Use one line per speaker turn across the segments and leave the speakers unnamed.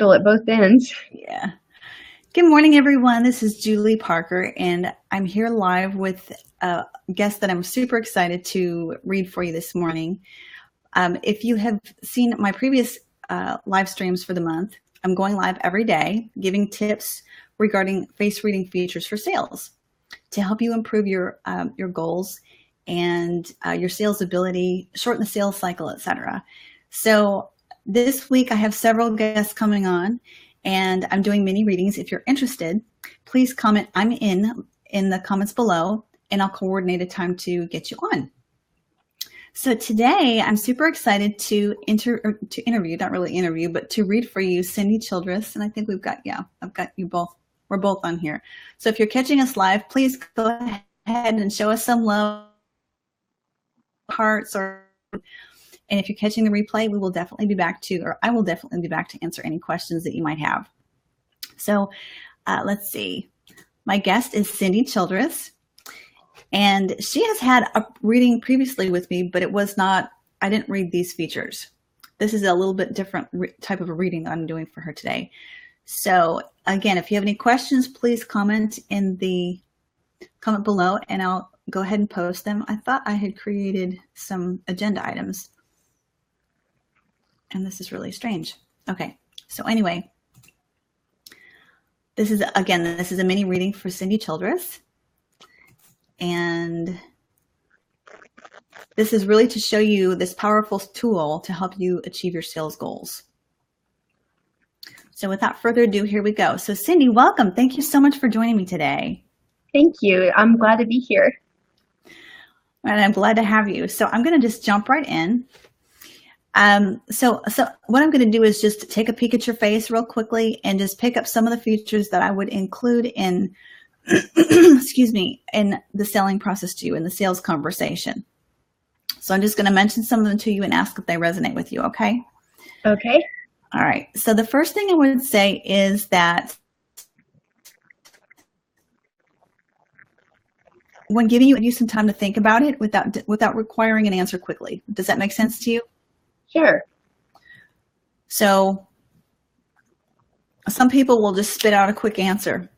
At both ends.
Yeah. Good morning, everyone. This is Julie Parker, and I'm here live with a guest that I'm super excited to read for you this morning. If you have seen my previous live streams for the month, I'm going live every day giving tips regarding face reading features for sales to help you improve your goals and your sales ability, shorten the sales cycle, etc. So this week I have several guests coming on, and I'm doing mini readings. If you're interested, please comment "I'm in the comments below, and I'll coordinate a time to get you on. So today I'm super excited to interview, not really interview, but to read for you Cindy Childress. And I think I've got you both. We're both on here. So if you're catching us live, please go ahead and show us some love, hearts, and if you're catching the replay, I will definitely be back to answer any questions that you might have. So let's see. My guest is Cindy Childress. And she has had a reading previously with me, but I didn't read these features. This is a little bit different type of a reading that I'm doing for her today. So again, if you have any questions, please comment below and I'll go ahead and post them. I thought I had created some agenda items, and this is really strange. Okay, so anyway, this is a mini reading for Cindy Childress. And this is really to show you this powerful tool to help you achieve your sales goals. So without further ado, here we go. So Cindy, welcome. Thank you so much for joining me today.
Thank you. I'm glad to be here.
And I'm glad to have you. So I'm going to just jump right in. So what I'm going to do is just take a peek at your face real quickly and just pick up some of the features that I would include in excuse me, in the selling process to you, in the sales conversation. So I'm just going to mention some of them to you and ask if they resonate with you, okay?
Okay.
All right. So the first thing I would say is that when giving you some time to think about it without requiring an answer quickly. Does that make sense to you?
Sure.
So some people will just spit out a quick answer.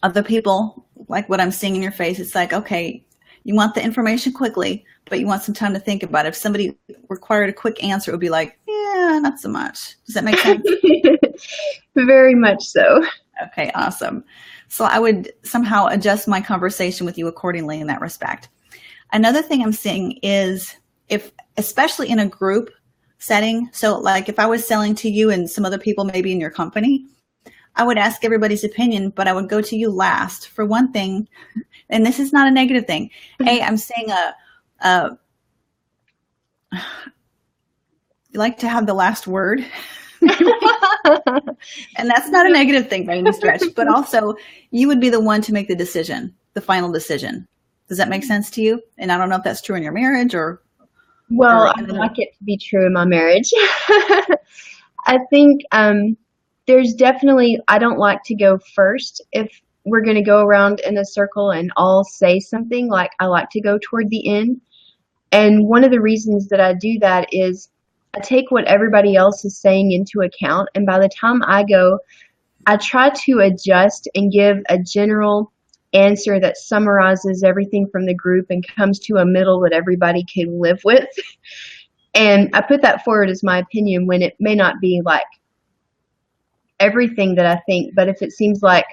Other people, like what I'm seeing in your face, it's like, okay, you want the information quickly, but you want some time to think about it. If somebody required a quick answer, it would be like, yeah, not so much. Does that make sense?
Very much so.
Okay, awesome. So I would somehow adjust my conversation with you accordingly in that respect. Another thing I'm seeing is especially in a group setting, so like if I was selling to you and some other people maybe in your company, I would ask everybody's opinion, but I would go to you last for one thing. And this is not a negative thing. Hey, I'm saying you like to have the last word. And that's not a negative thing by any stretch, but also you would be the one to make the decision, the final decision. Does that make sense to you? And I don't know if that's true in your marriage or.
Well, I would like it to be true in my marriage. I think there's definitely, I don't like to go first. If we're going to go around in a circle and all say something, like I like to go toward the end. And one of the reasons that I do that is I take what everybody else is saying into account. And by the time I go, I try to adjust and give a general answer that summarizes everything from the group and comes to a middle that everybody can live with. And I put that forward as my opinion when it may not be like everything that I think, but if it seems like,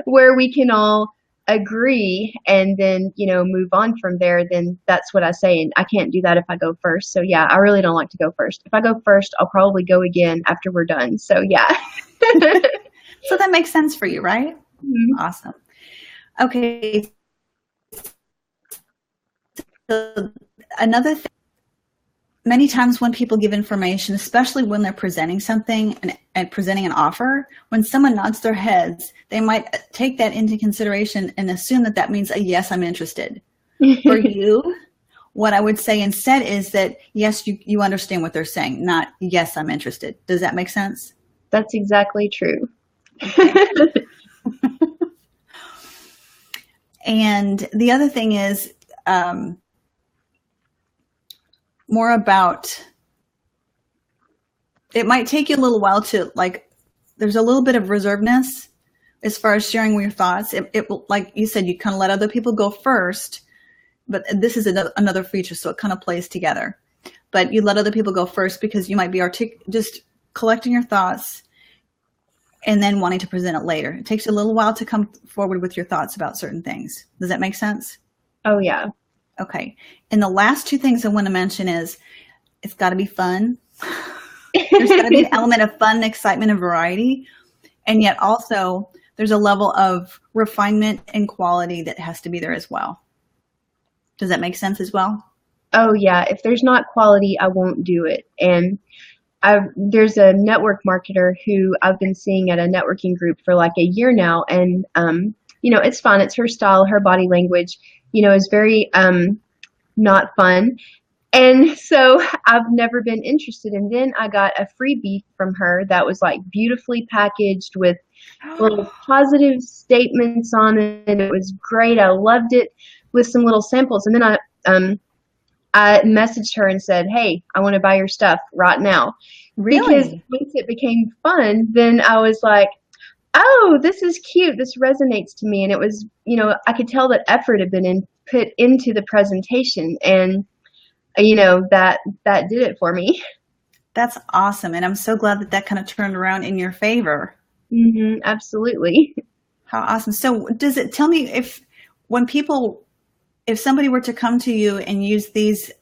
where we can all agree and then, move on from there, then that's what I say. And I can't do that if I go first. So yeah, I really don't like to go first. If I go first, I'll probably go again after we're done. So yeah.
So that makes sense for you, right?
Mm-hmm.
Awesome. Okay. So another thing, many times when people give information, especially when they're presenting something and presenting an offer, when someone nods their heads, they might take that into consideration and assume that means a yes, I'm interested. For you, what I would say instead is that yes, you understand what they're saying, not yes, I'm interested. Does that make sense?
That's exactly true.
Okay. And the other thing is more about it might take you a little while to like, there's a little bit of reservedness as far as sharing your thoughts. It will, like you said, you kind of let other people go first, but this is another feature, so it kind of plays together. But you let other people go first because you might be just collecting your thoughts and then wanting to present it later. It takes you a little while to come forward with your thoughts about certain things. Does that make sense?
Oh, yeah.
Okay. And the last two things I want to mention is it's got to be fun. There's got to be an element of fun, excitement, and variety. And yet also there's a level of refinement and quality that has to be there as well. Does that make sense as well?
Oh, yeah. If there's not quality, I won't do it. And there's a network marketer who I've been seeing at a networking group for like a year now. And, it's fun. It's her style, her body language, is very not fun. And so I've never been interested. And then I got a freebie from her that was like beautifully packaged with little positive statements on it. And it was great. I loved it, with some little samples. And then I messaged her and said, hey, I want to buy your stuff right now.
Really?
Because once it became fun, then I was like, oh, this is cute. This resonates to me. And it was, I could tell that effort had been put into the presentation. And, that did it for me.
That's awesome. And I'm so glad that kind of turned around in your favor.
Mm-hmm, absolutely.
How awesome. So tell me if somebody were to come to you and use this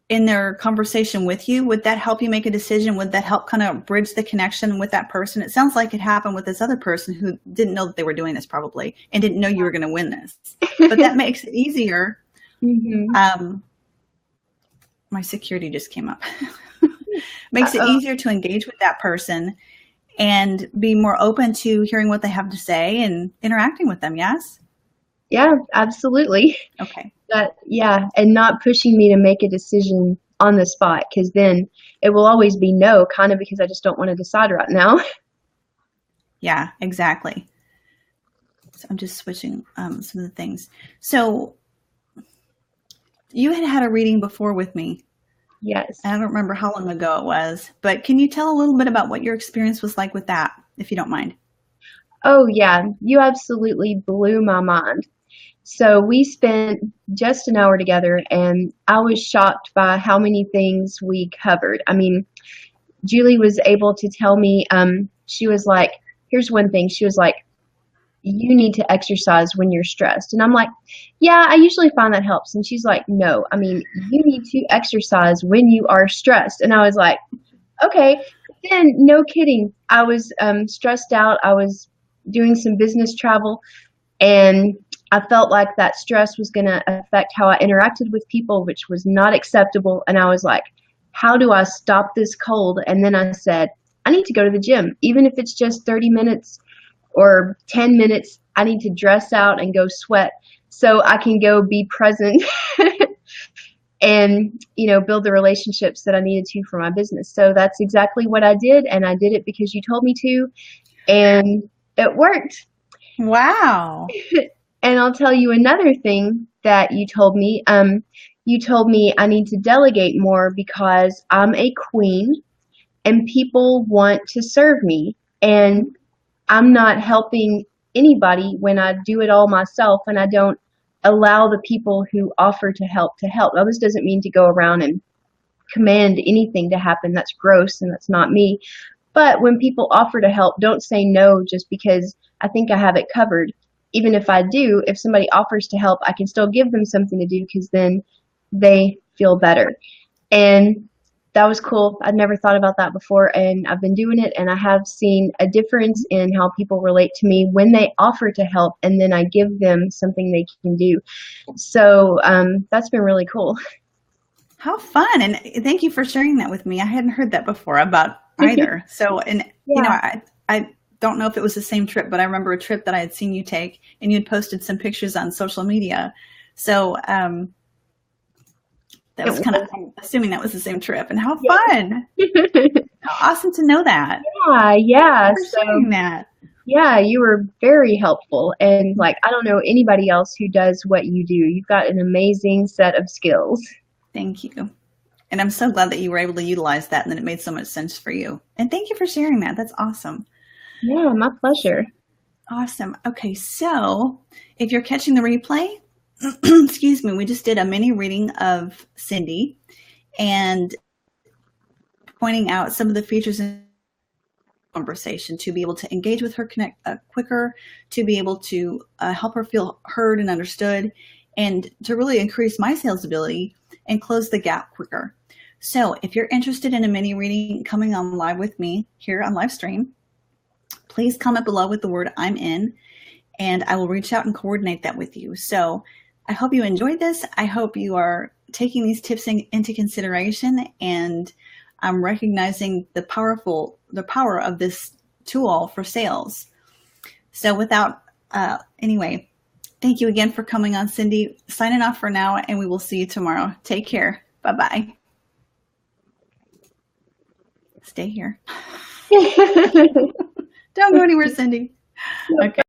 in their conversation with you, would that help you make a decision? Would that help kind of bridge the connection with that person? It sounds like it happened with this other person who didn't know that they were doing this probably and didn't know you were going to win this. But that makes it easier. Mm-hmm. My security just came up. Makes it easier to engage with that person and be more open to hearing what they have to say and interacting with them. Yes?
Yeah, absolutely.
Okay.
And not pushing me to make a decision on the spot, because then it will always be no, kind of because I just don't want to decide right now.
Yeah, exactly. So I'm just switching some of the things. So you had a reading before with me.
Yes.
I don't remember how long ago it was, but can you tell a little bit about what your experience was like with that, if you don't mind?
Oh, yeah. You absolutely blew my mind. So we spent just an hour together, and I was shocked by how many things we covered. I mean, Julie was able to tell me, she was like, here's one thing. She was like, you need to exercise when you're stressed. And I'm like, yeah, I usually find that helps. And she's like, no, I mean, you need to exercise when you are stressed. And I was like, okay. Then, no kidding, I was stressed out. I was doing some business travel, and I felt like that stress was going to affect how I interacted with people, which was not acceptable. And I was like, how do I stop this cold? And then I said, I need to go to the gym, even if it's just 30 minutes or 10 minutes. I need to dress out and go sweat so I can go be present and, build the relationships that I needed to for my business. So that's exactly what I did. And I did it because you told me to, and it worked.
Wow.
And I'll tell you another thing that you told me. You told me I need to delegate more because I'm a queen and people want to serve me. And I'm not helping anybody when I do it all myself, and I don't allow the people who offer to help to help. Now, this doesn't mean to go around and command anything to happen. That's gross, and that's not me. But when people offer to help, don't say no just because I think I have it covered. Even if I do, if somebody offers to help, I can still give them something to do, because then they feel better. And that was cool. I'd never thought about that before, and I've been doing it, and I have seen a difference in how people relate to me when they offer to help, and then I give them something they can do. So that's been really cool.
How fun. And thank you for sharing that with me. I hadn't heard that before about either. So, and
Yeah.
I don't know if it was the same trip, but I remember a trip that I had seen you take, and you had posted some pictures on social media. So that was kind of, I'm assuming that was the same trip. And how fun. How awesome to know that.
Yeah.
Thanks for sharing that.
Yeah, you were very helpful. And like, I don't know anybody else who does what you do. You've got an amazing set of skills.
Thank you. And I'm so glad that you were able to utilize that and that it made so much sense for you. And thank you for sharing that. That's awesome.
Yeah, my pleasure.
Awesome. Okay, so if you're catching the replay, excuse me, we just did a mini reading of Cindy and pointing out some of the features in conversation to be able to engage with her quicker, to be able to help her feel heard and understood, and to really increase my sales ability and close the gap quicker. So if you're interested in a mini reading coming on live with me here on live stream, please comment below with the word I'm in, and I will reach out and coordinate that with you. So I hope you enjoyed this. I hope you are taking these tips into consideration, and I'm recognizing the power of this tool for sales. So anyway, thank you again for coming on, Cindy. Signing off for now, and we will see you tomorrow. Take care. Bye-bye. Stay here. Don't go anywhere, Cindy. Okay.